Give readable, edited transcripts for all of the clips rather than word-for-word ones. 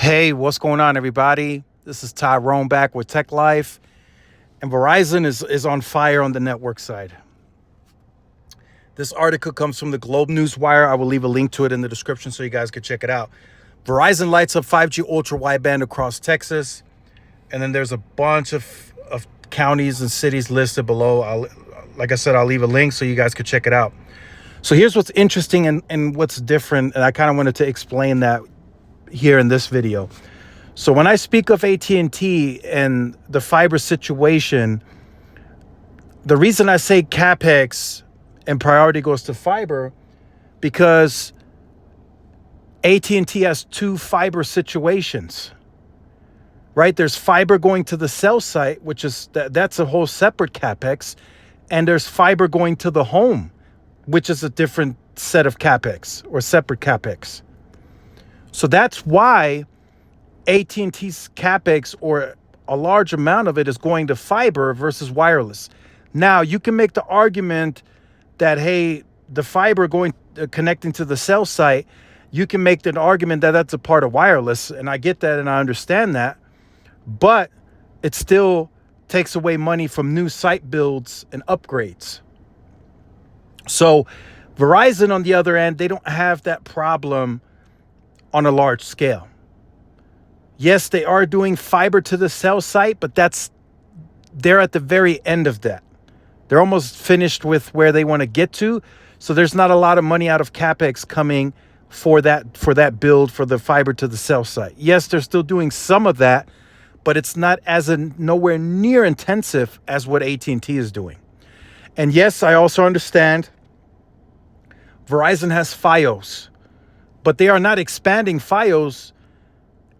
Hey, what's going on, everybody? This is Tyrone back with Tech Life, and Verizon is on fire on the network side. This article comes from the Globe News Wire. I will leave a link to it in the description so you guys can check it out. Verizon lights up 5G ultra wideband across Texas, and then there's a bunch of counties and cities listed below. Like I said, I'll leave a link so you guys can check it out. So here's what's interesting and what's different, and I kind of wanted to explain that here in this video. So when I speak of AT&T and the fiber situation, the reason I say CapEx and priority goes to fiber, because AT&T has two fiber situations, right? There's fiber going to the cell site, which is that's a whole separate CapEx, and there's fiber going to the home, which is a different set of CapEx or separate CapEx. So that's why AT&T's CapEx, or a large amount of it, is going to fiber versus wireless. Now, you can make the argument that, hey, the fiber connecting to the cell site, you can make the argument that that's a part of wireless, and I get that and I understand that, but it still takes away money from new site builds and upgrades. So Verizon, on the other end, they don't have that problem on a large scale. Yes, they are doing fiber to the cell site, but they're at the very end of that. They're almost finished with where they want to get to. So there's not a lot of money out of CapEx coming for that build for the fiber to the cell site. Yes, they're still doing some of that, but it's not nowhere near intensive as what AT&T is doing. And yes, I also understand Verizon has Fios, but they are not expanding Fios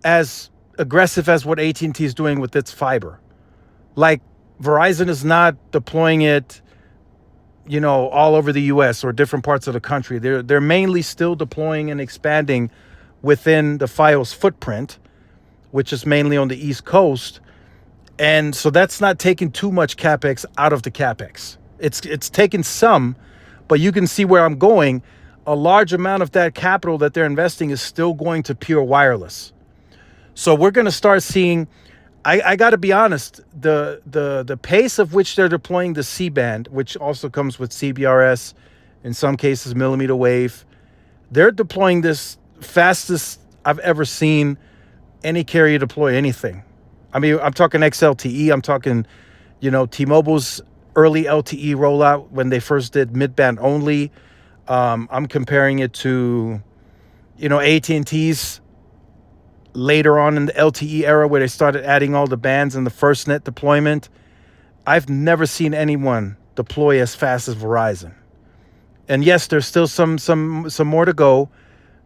as aggressive as what AT&T is doing with its fiber. Like, Verizon is not deploying it, all over the US or different parts of the country. They're mainly still deploying and expanding within the Fios footprint, which is mainly on the East Coast. And so that's not taking too much CapEx out of the CapEx. It's taken some, but you can see where I'm going. A large amount of that capital that they're investing is still going to pure wireless. So we're going to start seeing, I got to be honest, the pace of which they're deploying the C-band, which also comes with CBRS, in some cases millimeter wave, they're deploying this fastest I've ever seen any carrier deploy anything. I mean, I'm talking XLTE, I'm talking, T-Mobile's early LTE rollout when they first did mid-band only. I'm comparing it to, AT&T's later on in the LTE era where they started adding all the bands in the FirstNet deployment. I've never seen anyone deploy as fast as Verizon. And yes, there's still some more to go.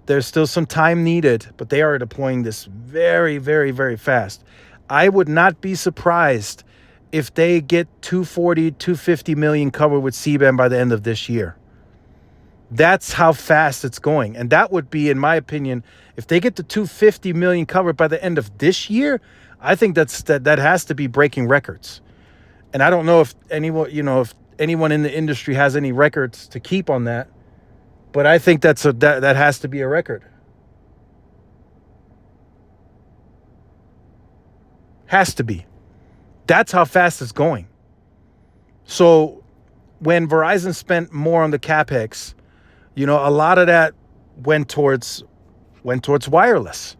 There's still some time needed, but they are deploying this very, very, very fast. I would not be surprised if they get 240, 250 million covered with C-band by the end of this year. That's how fast it's going. And that would be, in my opinion, if they get the 250 million covered by the end of this year, I think that has to be breaking records. And I don't know if anyone in the industry has any records to keep on that, but I think that has to be a record. Has to be. That's how fast it's going. So when Verizon spent more on the CapEx, a lot of that went towards wireless.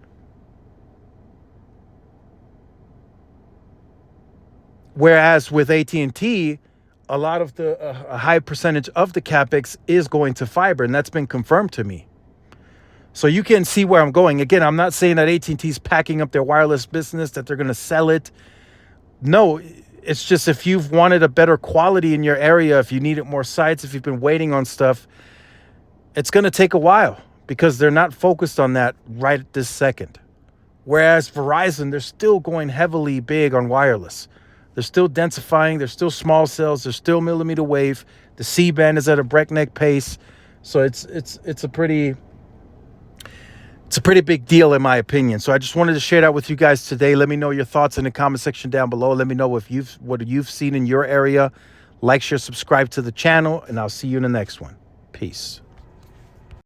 Whereas with AT&T, a lot of a high percentage of the CapEx is going to fiber, and that's been confirmed to me. So you can see where I'm going. Again, I'm not saying that AT&T is packing up their wireless business, that they're going to sell it. No, it's just if you've wanted a better quality in your area, if you needed more sites, if you've been waiting on stuff, it's going to take a while because they're not focused on that right at this second. Whereas Verizon, they're still going heavily big on wireless. They're still densifying. They're still small cells. They're still millimeter wave. The C-band is at a breakneck pace. So it's a pretty big deal in my opinion. So I just wanted to share that with you guys today. Let me know your thoughts in the comment section down below. Let me know what you've seen in your area. Like, share, subscribe to the channel, and I'll see you in the next one. Peace.